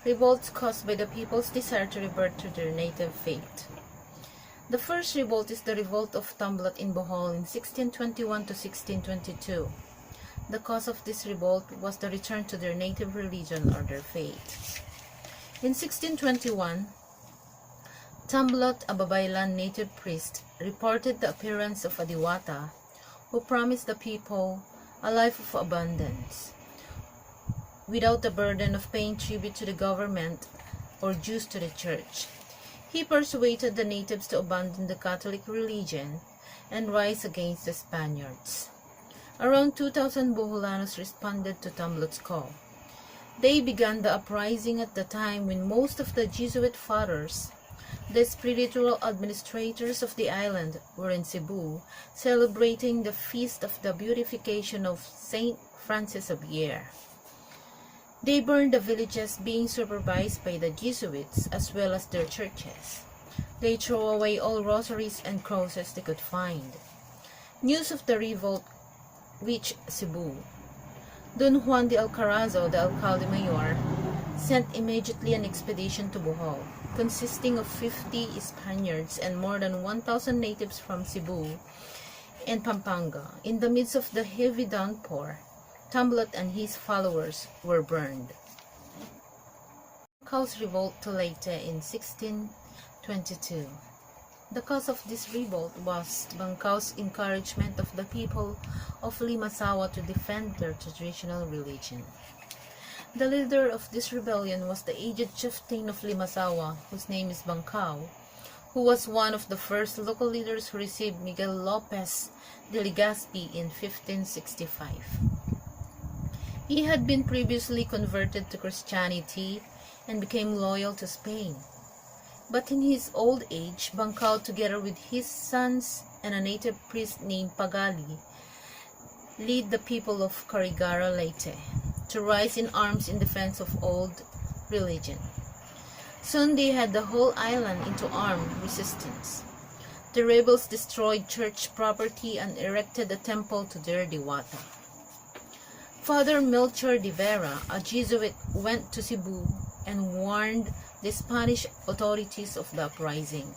Revolts caused by the people's desire to revert to their native faith. The first revolt is the revolt of Tamblot in Bohol in 1621 to 1622. The cause of this revolt was the return to their native religion or their faith. In 1621, Tamblot, a Babaylan native priest, reported the appearance of a Diwata who promised the people a life of abundance, without the burden of paying tribute to the government or dues to the church. He persuaded the natives to abandon the Catholic religion and rise against the Spaniards. Around 2,000 Boholanos responded to Tamblot's call. They began the uprising at the time when most of the Jesuit fathers, the spiritual administrators of the island, were in Cebu, celebrating the feast of the beatification of Saint Francis Xavier. They burned the villages being supervised by the Jesuits as well as their churches. They threw away all rosaries and crosses they could find. News of the revolt reached Cebu. Don Juan de Alcarazo, the alcalde mayor, sent immediately an expedition to Bohol, consisting of 50 Spaniards and more than 1,000 natives from Cebu and Pampanga. In the midst of the heavy downpour, Tamblot and his followers were burned. Bancal's revolt to Leyte in 1622. The cause of this revolt was Bancal's encouragement of the people of Limasawa to defend their traditional religion. The leader of this rebellion was the aged chieftain of Limasawa, whose name is Bancal, who was one of the first local leaders who received Miguel Lopez de Legazpi in 1565. He had been previously converted to Christianity and became loyal to Spain. But in his old age, Bancal, together with his sons and a native priest named Pagali, led the people of Carigara Leyte to rise in arms in defense of old religion. Soon they had the whole island into armed resistance. The rebels destroyed church property and erected a temple to their Diwata. Father Melchor de Vera, a Jesuit, went to Cebu and warned the Spanish authorities of the uprising.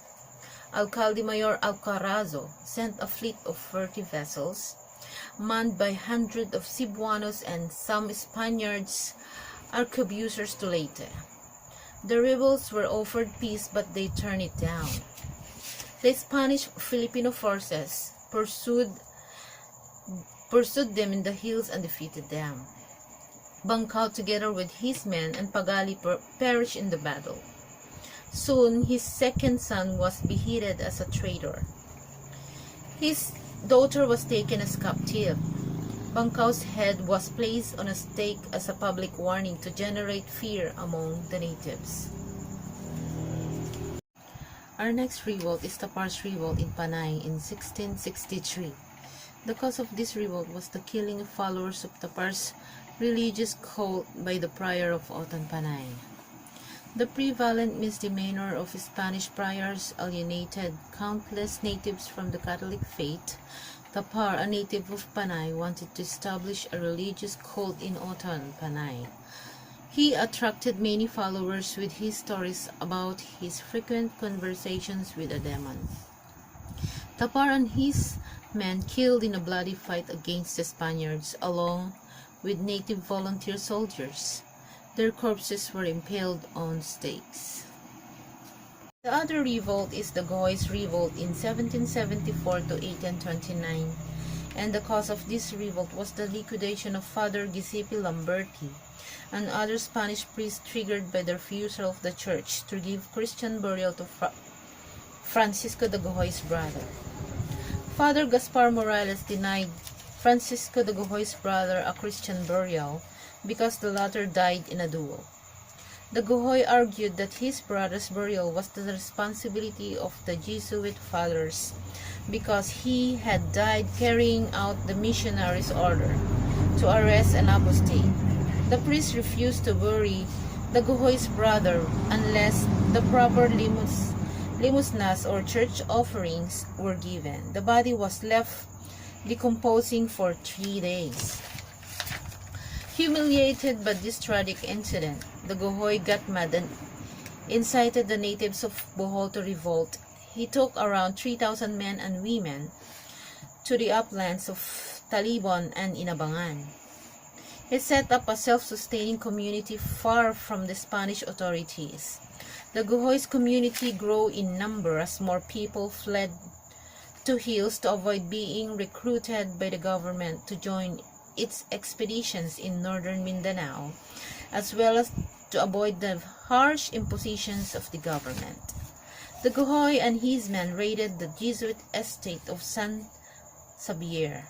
Alcalde Mayor Alcarazo sent a fleet of 30 vessels, manned by hundreds of Cebuanos and some Spaniards, arquebusiers to Leyte. The rebels were offered peace, but they turned it down. The Spanish Filipino forces pursued them in the hills and defeated them. Bancal, together with his men and Pagali, perished in the battle. Soon, his second son was beheaded as a traitor. His daughter was taken as captive. Bancal's head was placed on a stake as a public warning to generate fear among the natives. Our next revolt is Tapar's revolt in Panay in 1663. The cause of this revolt was the killing of followers of Tapar's religious cult by the prior of Otan Panay. The prevalent misdemeanor of Spanish priors alienated countless natives from the Catholic faith. Tapar, a native of Panay, wanted to establish a religious cult in Otan Panay. He attracted many followers with his stories about his frequent conversations with a demon. Tapar and his men killed in a bloody fight against the Spaniards along with native volunteer soldiers. Their corpses were impaled on stakes. The other revolt is the Goy's revolt in 1774 to 1829, and the cause of this revolt was the liquidation of Father Giuseppe Lamberti and other Spanish priests, triggered by the refusal of the church to give Christian burial to Francisco de Gojoy's brother. Father Gaspar Morales denied Francisco de Gojoy's brother a Christian burial because the latter died in a duel. De Gojoy argued that his brother's burial was the responsibility of the Jesuit fathers because he had died carrying out the missionaries' order to arrest an apostate. The priest refused to bury De Gojoy's brother unless the proper limosnas or church offerings were given. The body was left decomposing for 3 days. Humiliated by this tragic incident, the Gohoy got mad and incited the natives of Bohol to revolt. He took around 3,000 men and women to the uplands of Talibon and Inabangan. He set up a self-sustaining community far from the Spanish authorities. The Gohoy's community grew in number as more people fled to hills to avoid being recruited by the government to join its expeditions in northern Mindanao, as well as to avoid the harsh impositions of the government. The Gohoy and his men raided the Jesuit estate of San Xavier.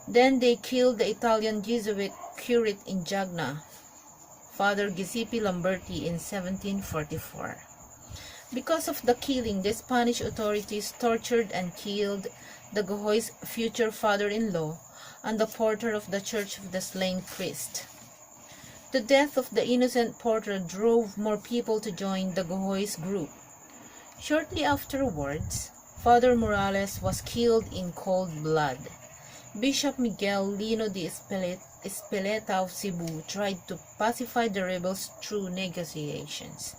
Then they killed the Italian Jesuit curate in Jagna, Father Giuseppe Lamberti, in 1744. Because of the killing, the Spanish authorities tortured and killed the Gohoy's future father-in-law and the porter of the Church of the Slain Christ. The death of the innocent porter drove more people to join the Gohoy's group. Shortly afterwards, Father Morales was killed in cold blood. Bishop Miguel Lino de Espeleta of Cebu tried to pacify the rebels through negotiations.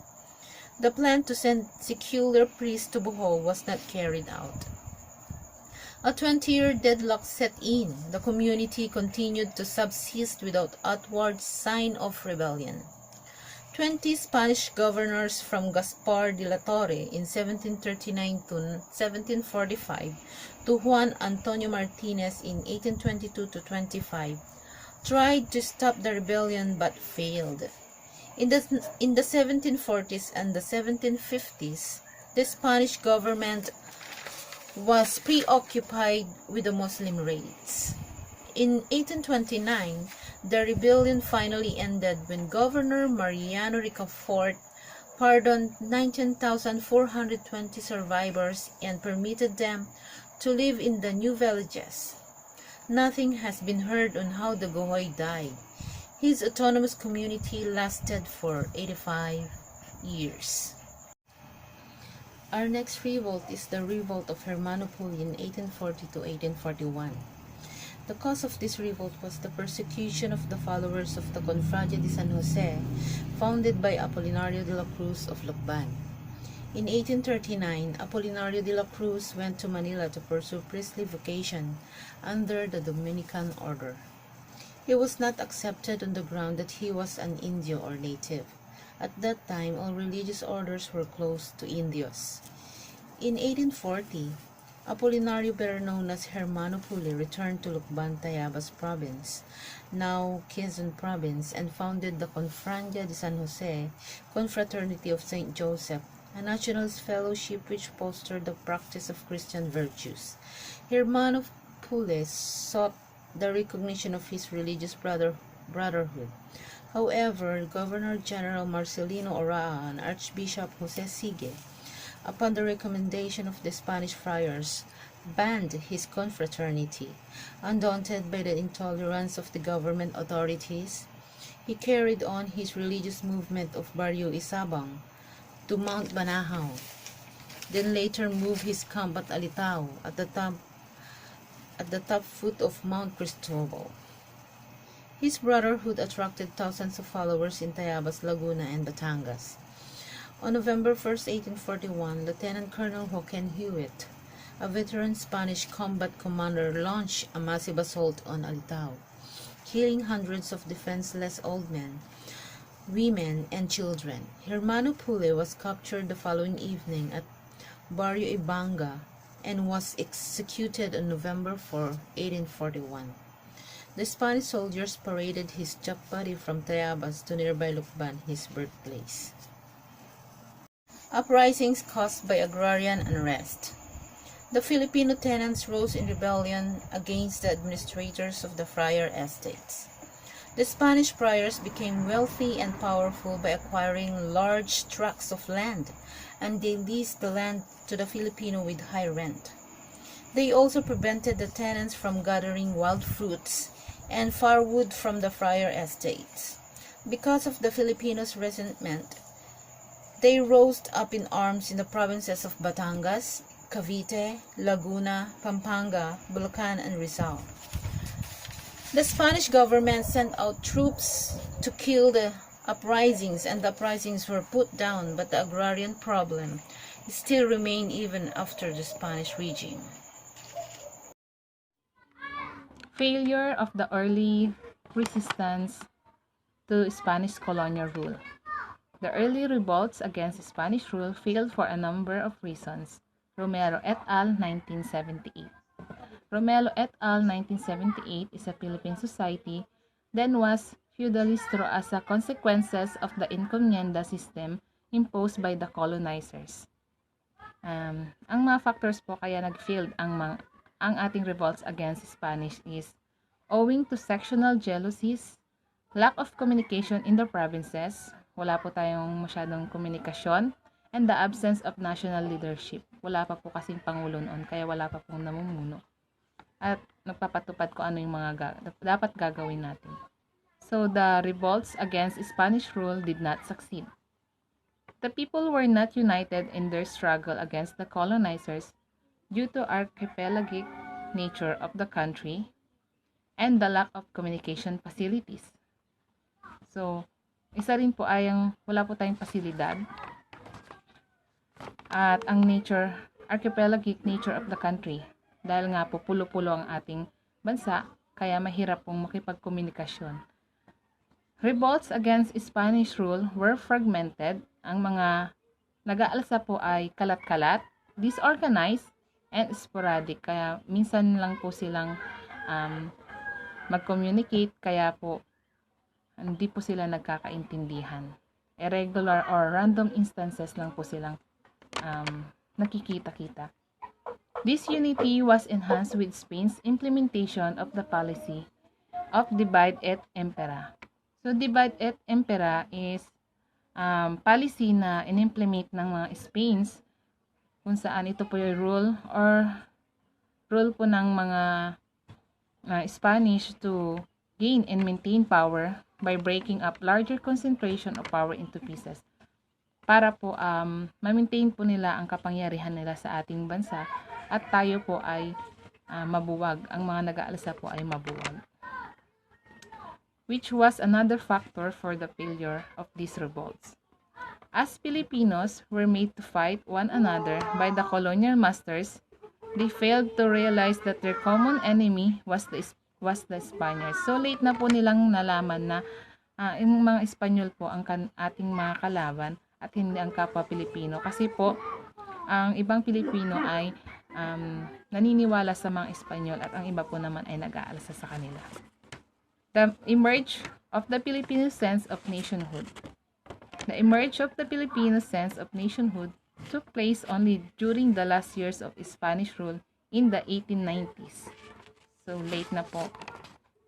The plan to send secular priests to Bohol was not carried out. A 20-year deadlock set in. The community continued to subsist without outward sign of rebellion. 20 Spanish governors from Gaspar de la Torre in 1739 to 1745 to Juan Antonio Martinez in 1822 to 25 tried to stop the rebellion but failed. In the 1740s and the 1750s, the Spanish government was preoccupied with the Muslim raids. In 1829, the rebellion finally ended when Governor Mariano Ricafort pardoned 19,420 survivors and permitted them to live in the new villages. Nothing has been heard on how the Gohoy died. His autonomous community lasted for 85 years. Our next revolt is the revolt of Hermanopuli in 1840 to 1841. The cause of this revolt was the persecution of the followers of the Confradía de San Jose, founded by Apolinario de la Cruz of Lucban. In 1839, Apolinario de la Cruz went to Manila to pursue priestly vocation under the Dominican order. He was not accepted on the ground that he was an Indio or native. At that time, all religious orders were closed to Indios. In 1840, Apolinario, better known as Hermanopuli, returned to Lucban, Tayabas province, now Quezon province, and founded the Confradía de San Jose, Confraternity of St. Joseph, a nationalist fellowship which fostered the practice of Christian virtues. Hermanopuli sought the recognition of his religious brotherhood. However, Governor-General Marcelino Oraa and Archbishop Jose Sigue, upon the recommendation of the Spanish friars, banned his confraternity. Undaunted by the intolerance of the government authorities, he carried on his religious movement of Barrio Isabang to Mount Banahaw, then later moved his camp at Alitao at the top foot of Mount Cristobal. His brotherhood attracted thousands of followers in Tayabas, Laguna, and Batangas. On November 1, 1841, Lieutenant Colonel Joaquin Hewitt, a veteran Spanish combat commander, launched a massive assault on Alitao, killing hundreds of defenseless old men, women, and children. Hermanopuli was captured the following evening at Barrio Ibanga and was executed on November 4, 1841. The Spanish soldiers paraded his dead body from Tayabas to nearby Lucban, his birthplace. Uprisings caused by agrarian unrest. The Filipino tenants rose in rebellion against the administrators of the friar estates. The Spanish friars became wealthy and powerful by acquiring large tracts of land, and they leased the land to the Filipino with high rent. They also prevented the tenants from gathering wild fruits and firewood from the friar estates. Because of the Filipinos' resentment, they rose up in arms in the provinces of Batangas, Cavite, Laguna, Pampanga, Bulacan, and Rizal. The Spanish government sent out troops to kill the uprisings, and the uprisings were put down, but the agrarian problem still remained even after the Spanish regime. Failure of the early resistance to Spanish colonial rule. The early revolts against Spanish rule failed for a number of reasons. Romero et al. 1978. Romero et al. 1978 is a Philippine society then was feudalist as a consequences of the encomienda system imposed by the colonizers. Ang mga factors po kaya nag-failed ang ating revolts against Spanish is owing to sectional jealousies, lack of communication in the provinces, wala po tayong masyadong komunikasyon, and the absence of national leadership. Wala pa po kasing pangulo noon, kaya wala pa pong namumuno. At nagpapatupad ko ano yung mga dapat gagawin natin. So, the revolts against Spanish rule did not succeed. The people were not united in their struggle against the colonizers due to archipelagic nature of the country and the lack of communication facilities. So, isa rin po ay wala po tayong pasilidad at ang archipelagic nature of the country. Dahil nga po pulo-pulo ang ating bansa, kaya mahirap pong makipagkomunikasyon. Revolts against Spanish rule were fragmented. Ang mga nag-aalsa po ay kalat-kalat, disorganized, and sporadic. Kaya minsan lang po silang mag-communicate, kaya po hindi po sila nagkakaintindihan. Irregular or random instances lang po silang nakikita-kita. This unity was enhanced with Spain's implementation of the policy of divide et impera. So, divide et impera is policy na in-implement ng mga Spains kung saan ito po yung rule po ng mga Spanish to gain and maintain power by breaking up larger concentration of power into pieces. Para po ma-maintain po nila ang kapangyarihan nila sa ating bansa at tayo po ay mabuwag. Ang mga nag-aalsa po ay mabuwag. Which was another factor for the failure of these revolts. As Filipinos were made to fight one another by the colonial masters, they failed to realize that their common enemy was the Spaniards. So late na po nilang nalaman na yung mga Espanyol po ang ating mga kalaban at hindi ang kapwa Pilipino. Kasi po, ang ibang Pilipino ay naniniwala sa mga Espanyol at ang iba po naman ay nag-aalsa sa kanila. The emerge of the Filipino sense of nationhood. The emerge of the Filipino sense of nationhood took place only during the last years of Spanish rule in the 1890s. So, late na po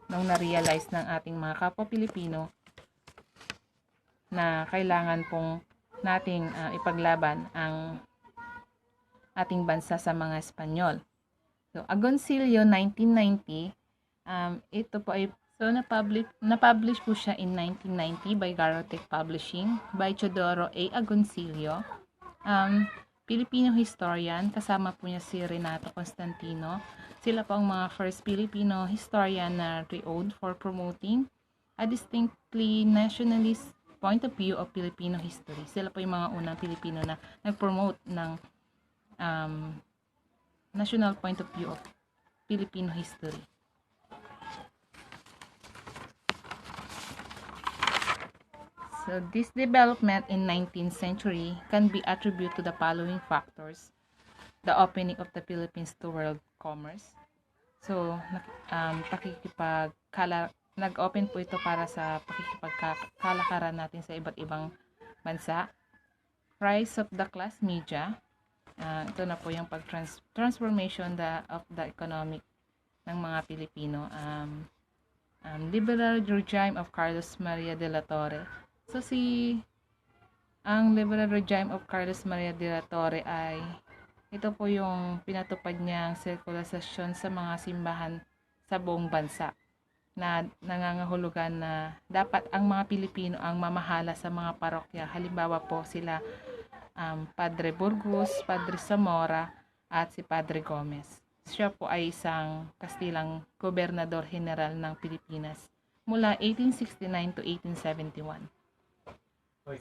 nung na-realize ng ating mga kapwa Pilipino na kailangan pong nating ipaglaban ang ating bansa sa mga Espanyol. So, Agoncillo 1990, ito po ay na-publish po siya in 1990 by Garotech Publishing by Teodoro A. Agoncillo. Filipino historian, kasama po niya si Renato Constantino. Sila po ang mga first Filipino historian na renowned for promoting a distinctly nationalist point of view of Filipino history. Sila po yung mga unang Filipino na nag-promote ng national point of view of Filipino history. So, this development in 19th century can be attributed to the following factors. The opening of the Philippines to world commerce. So, nag-open po ito para sa pakikipagkalakaran natin sa iba't ibang bansa. Rise of the class media. Ito na po yung transformation of the economic ng mga Pilipino. Liberal regime of Carlos Maria de la Torre. So, ang liberal regime of Carlos Maria de la Torre ay ito po yung pinatupad niyang sekulasasyon sa mga simbahan sa buong bansa na nangangahulugan na dapat ang mga Pilipino ang mamahala sa mga parokya. Halimbawa po sila Padre Burgos, Padre Zamora at si Padre Gomez. siya po ay isang Kastilang Gobernador General ng Pilipinas mula 1869 to 1871.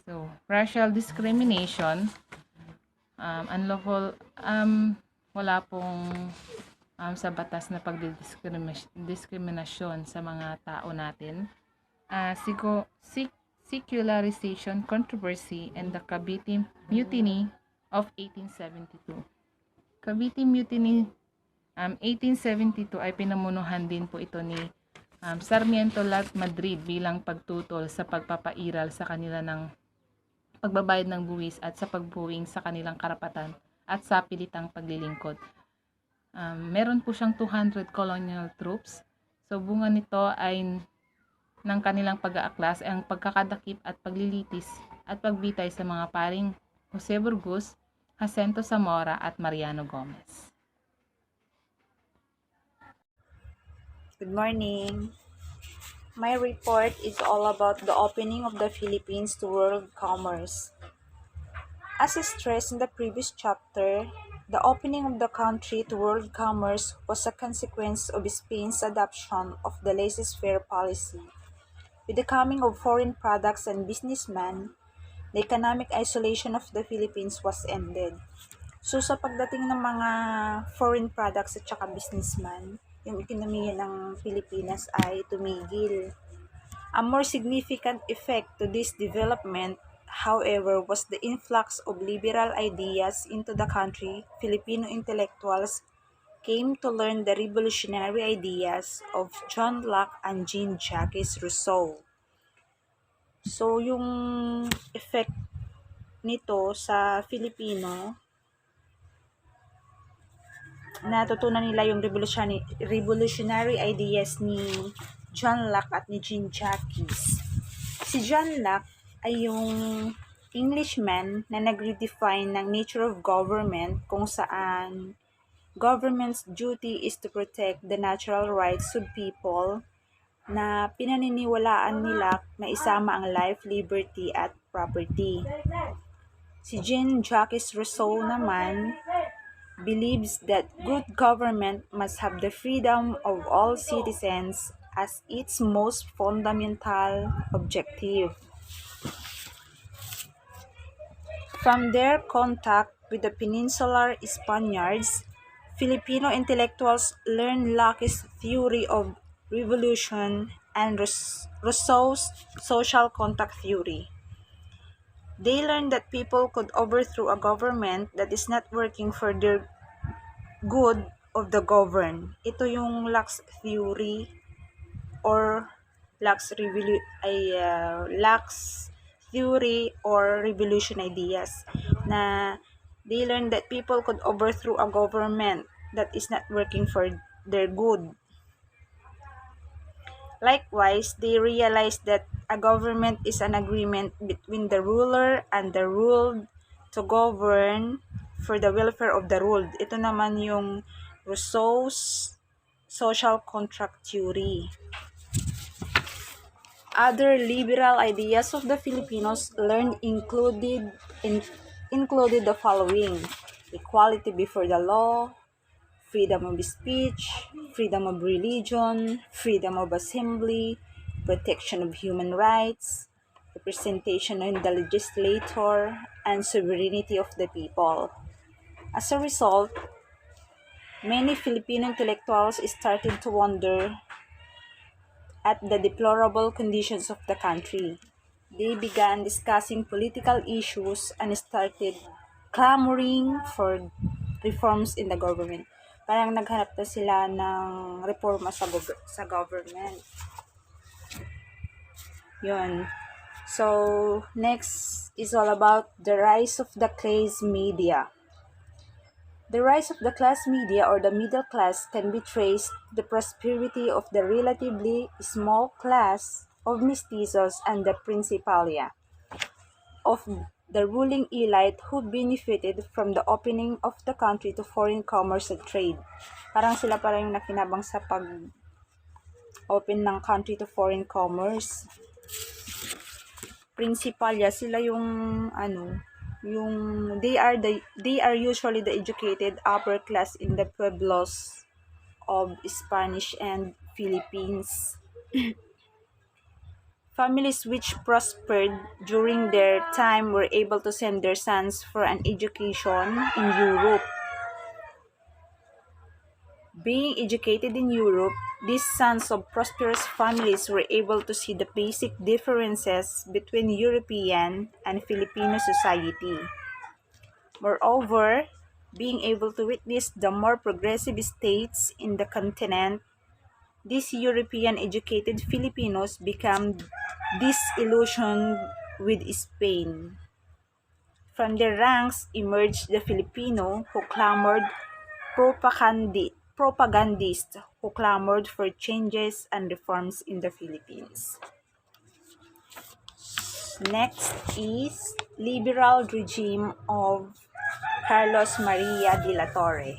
So, racial discrimination, unlawful, wala pong sa batas na pagdiskriminasyon sa mga tao natin. Secularization controversy and the Cavite Mutiny of 1872. Cavite Mutiny 1872 ay pinamunuhan din po ito ni Sarmiento Madrid bilang pagtutol sa pagpapairal sa kanila ng pagbabayad ng buwis at sa pagbuwing sa kanilang karapatan at sa pilitang paglilingkod. Meron po siyang 200 colonial troops. So bunga nito ay ng kanilang pag-aaklas ay ang pagkakadakip at paglilitis at pagbitay sa mga paring Jose Burgos, Jacinto Zamora at Mariano Gomez. Good morning. My report is all about the opening of the Philippines to world commerce. As stressed in the previous chapter, the opening of the country to world commerce was a consequence of Spain's adoption of the laissez-faire policy. With the coming of foreign products and businessmen, the economic isolation of the Philippines was ended. So sa pagdating ng mga foreign products at saka businessman, yung ekonomiya ng Pilipinas ay tumigil. A more significant effect to this development, however, was the influx of liberal ideas into the country. Filipino intellectuals came to learn the revolutionary ideas of John Locke and Jean-Jacques Rousseau. So yung effect nito sa Filipino, natutunan nila yung revolutionary ideas ni John Locke at ni Jean-Jacques. Si John Locke ay yung Englishman na nag-redefine ng nature of government kung saan government's duty is to protect the natural rights of people na pinaniniwalaan nila na isama ang life, liberty at property. Si Jean-Jacques Rousseau naman believes that good government must have the freedom of all citizens as its most fundamental objective. From their contact with the peninsular Spaniards, Filipino intellectuals learned Locke's theory of revolution and Rousseau's social contract theory. They learned that people could overthrow a government that is not working for their good of the governed. Ito yung Locke's theory or Locke's theory or revolution ideas na they learned that people could overthrow a government that is not working for their good. Likewise, they realized that a government is an agreement between the ruler and the ruled to govern for the welfare of the ruled. Ito naman yung Rousseau's social contract theory. Other liberal ideas of the Filipinos learned included the following: equality before the law, freedom of speech, freedom of religion, freedom of assembly, protection of human rights, representation in the legislature, and sovereignty of the people. As a result, many Filipino intellectuals started to wonder at the deplorable conditions of the country. They began discussing political issues and started clamoring for reforms in the government. Parang naghanap na sila ng reforma sa government. Yun. So, next is all about the rise of the class media. The rise of the class media or the middle class can be traced to the prosperity of the relatively small class of mestizos and the principalia of the ruling elite who benefited from the opening of the country to foreign commerce and trade. Parang sila yung nakinabang sa pag-open ng country to foreign commerce. Principalia, sila yung they are usually the educated upper class in the pueblos of Spanish and Philippines. Families which prospered during their time were able to send their sons for an education in Europe. Being educated in Europe, these sons of prosperous families were able to see the basic differences between European and Filipino society. Moreover, being able to witness the more progressive states in the continent, these European educated Filipinos become disillusioned with Spain. From their ranks emerged the Filipino who clamored propagandists who clamored for changes and reforms in the Philippines. Next is liberal regime of Carlos Maria de la Torre.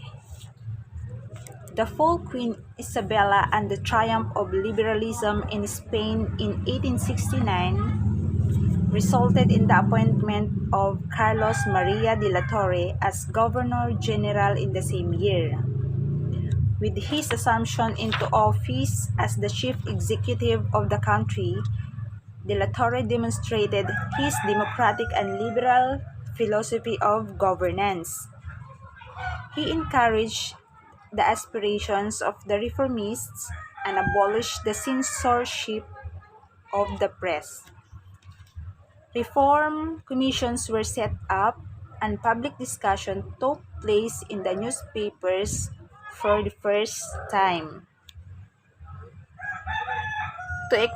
The fall Queen Isabella and the triumph of liberalism in Spain in 1869 resulted in the appointment of Carlos Maria de la Torre as Governor-General in the same year. With his assumption into office as the chief executive of the country, de la Torre demonstrated his democratic and liberal philosophy of governance. He encouraged the aspirations of the reformists and abolished the censorship of the press. Reform commissions were set up and public discussion took place in the newspapers for the first time. To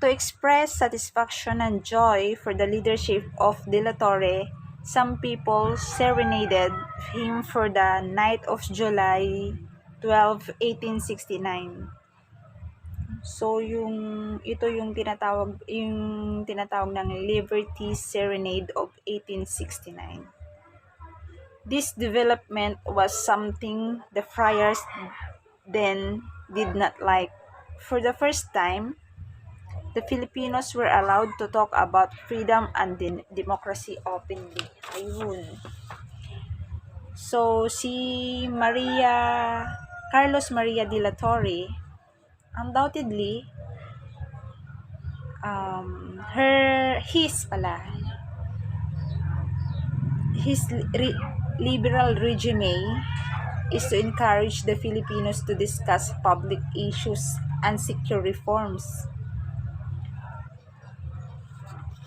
express satisfaction and joy for the leadership of De La Torre, some people serenaded him for the night of July 12, 1869. So ito yung tinatawag ng Liberty Serenade of 1869. This development was something the friars then did not like. For the first time, the Filipinos were allowed to talk about freedom and democracy openly. Ayun. So, si Carlos Maria de la Torre, undoubtedly, his liberal regime is to encourage the Filipinos to discuss public issues and secure reforms.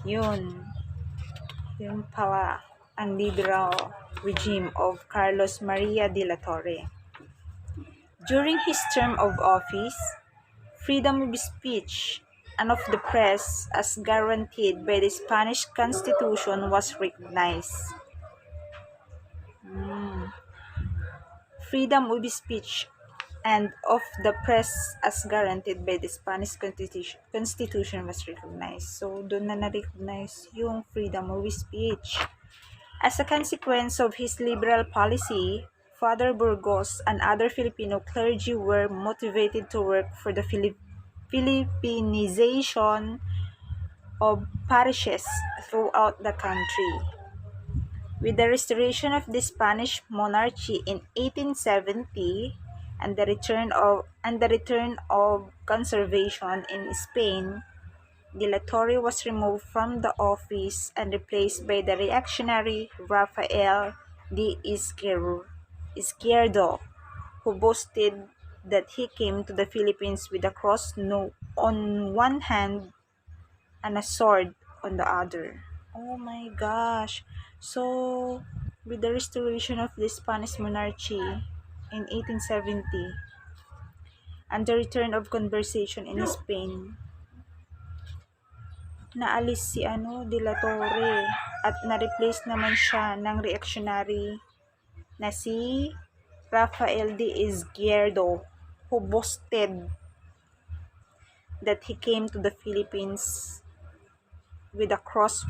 Yun pala ang liberal regime of Carlos Maria de la Torre. During his term of office, freedom of speech and of the press as guaranteed by the Spanish Constitution was recognized. Freedom of speech and of the press as guaranteed by the Spanish Constitution was recognized. So, doon na na-recognize yung freedom of speech. As a consequence of his liberal policy, Father Burgos and other Filipino clergy were motivated to work for the Philippinization of parishes throughout the country. With the restoration of the Spanish monarchy in 1870 and the return of conservation in Spain, De la Torre was removed from the office and replaced by the reactionary Rafael de Izquierdo, who boasted that he came to the Philippines with a cross on one hand and a sword on the other. Oh my gosh. So, with the restoration of the Spanish monarchy in 1870 and the return of conversation in Spain, naalis si De la Torre at na-replace naman siya ng reactionary na si Rafael de Izquierdo, who boasted that he came to the Philippines with a cross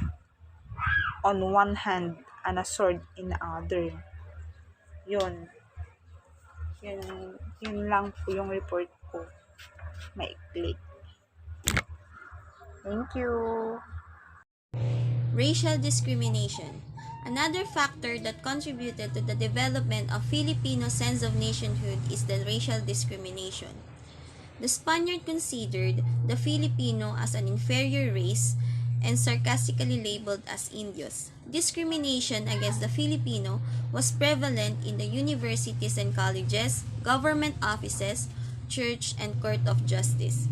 on one hand and a sword in the other. Yun lang po yung report ko. Maikli. Thank you. Racial discrimination. Another factor that contributed to the development of Filipino sense of nationhood is the racial discrimination. The Spaniard considered the Filipino as an inferior race and sarcastically labeled as Indios. Discrimination against the Filipino was prevalent in the universities and colleges, government offices, church, and court of justice.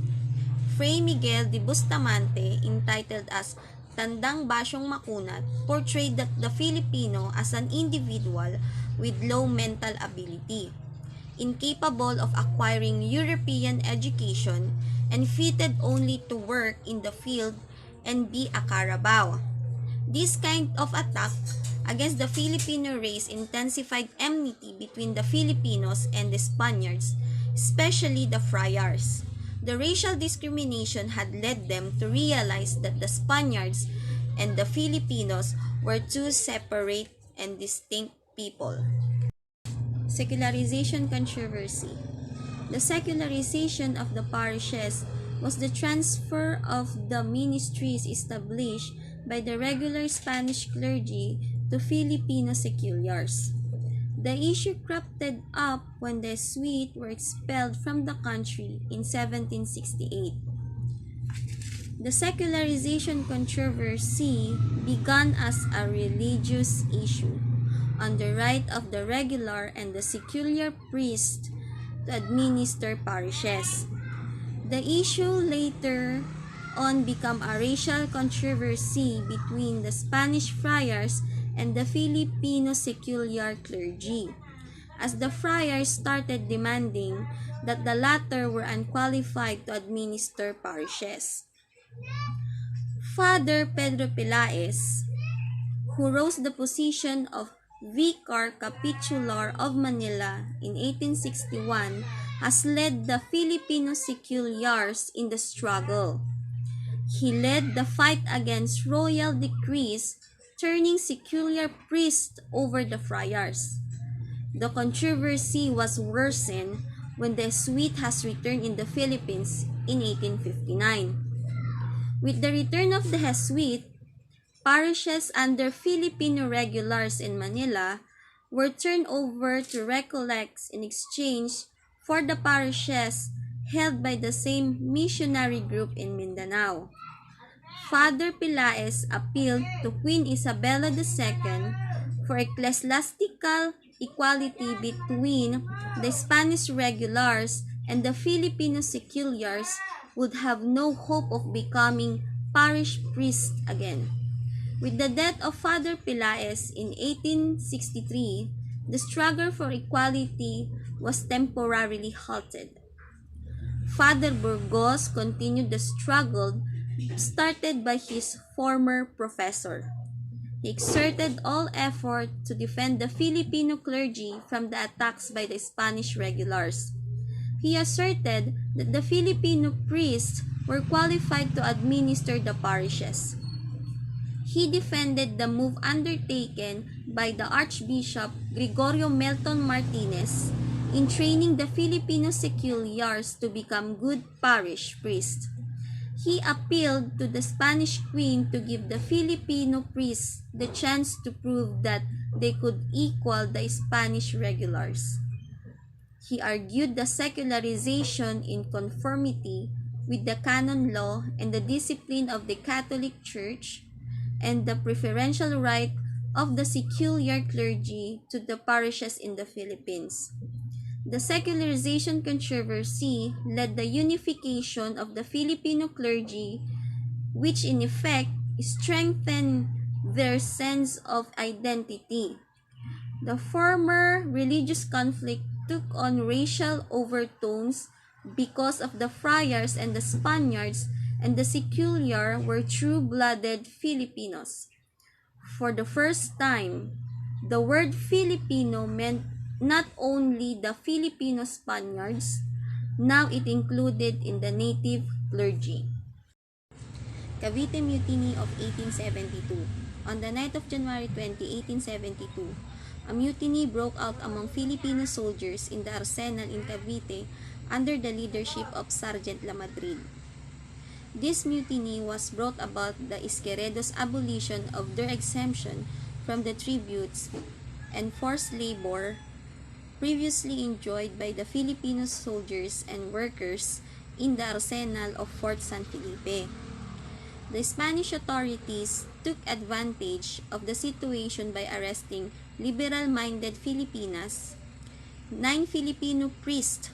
Fray Miguel de Bustamante, entitled as Tandang Basyong Makunat, portrayed the Filipino as an individual with low mental ability, incapable of acquiring European education, and fitted only to work in the field and be a Carabao. This kind of attack against the Filipino race intensified enmity between the Filipinos and the Spaniards, especially the friars. The racial discrimination had led them to realize that the Spaniards and the Filipinos were two separate and distinct people. Secularization controversy. The secularization of the parishes was the transfer of the ministries established by the regular Spanish clergy to Filipino seculars. The issue cropped up when the Jesuits were expelled from the country in 1768. The secularization controversy began as a religious issue on the right of the regular and the secular priests to administer parishes. The issue later on became a racial controversy between the Spanish friars and the Filipino secular clergy, as the friars started demanding that the latter were unqualified to administer parishes. Father Pedro Pilaes, who rose the position of Vicar Capitular of Manila in 1861, has led the Filipino seculars in the struggle. He led the fight against royal decrees, turning secular priests over the friars. The controversy was worsened when the Jesuit has returned in the Philippines in 1859. With the return of the Jesuit, parishes under Filipino regulars in Manila were turned over to Recollects in exchange for the parishes held by the same missionary group in Mindanao. Father Pilaes appealed to Queen Isabella II for ecclesiastical equality between the Spanish regulars and the Filipino seculars would have no hope of becoming parish priests again. With the death of Father Pilaes in 1863, the struggle for equality was temporarily halted. Father Burgos continued the struggle started by his former professor. He exerted all effort to defend the Filipino clergy from the attacks by the Spanish regulars. He asserted that the Filipino priests were qualified to administer the parishes. He defended the move undertaken by the Archbishop Gregorio Melton Martinez in training the Filipino seculars to become good parish priests. He appealed to the Spanish Queen to give the Filipino priests the chance to prove that they could equal the Spanish regulars. He argued the secularization in conformity with the canon law and the discipline of the Catholic Church, and the preferential right of the secular clergy to the parishes in the Philippines. The secularization controversy led the unification of the Filipino clergy, which in effect strengthened their sense of identity. The former religious conflict took on racial overtones because of the friars and the Spaniards, and the secular were true-blooded Filipinos. For the first time, the word Filipino meant not only the Filipino Spaniards, now it included in the native clergy. Cavite Mutiny of 1872. On the night of January 20, 1872, a mutiny broke out among Filipino soldiers in the arsenal in Cavite under the leadership of Sergeant Lamadrid. This mutiny was brought about the Izquierdo's abolition of their exemption from the tributes and forced labor previously enjoyed by the Filipino soldiers and workers in the arsenal of Fort San Felipe. The Spanish authorities took advantage of the situation by arresting liberal-minded Filipinas. 9 Filipino priests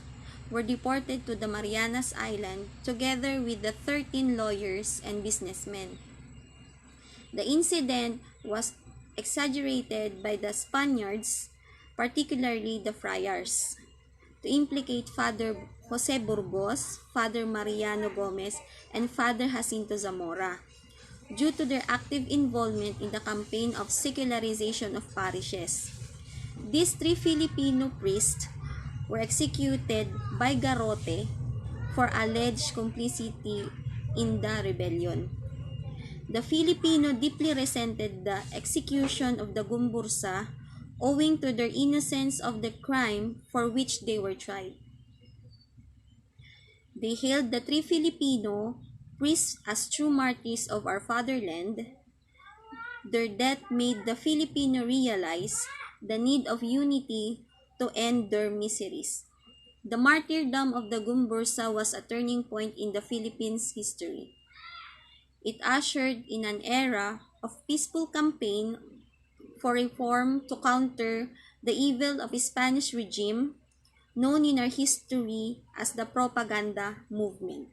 were deported to the Marianas Island together with the 13 lawyers and businessmen. The incident was exaggerated by the Spaniards, particularly the friars, to implicate Father Jose Burgos, Father Mariano Gomez, and Father Jacinto Zamora, due to their active involvement in the campaign of secularization of parishes. These 3 Filipino priests were executed by garrote for alleged complicity in the rebellion. The Filipino deeply resented the execution of the Gumbursa owing to their innocence of the crime for which they were tried. They hailed the 3 Filipino priests as true martyrs of our fatherland. Their death made the Filipino realize the need of unity to end their miseries. The martyrdom of the Gumbursa was a turning point in the Philippines' history. It ushered in an era of peaceful campaign for reform to counter the evil of a Spanish regime known in our history as the propaganda movement.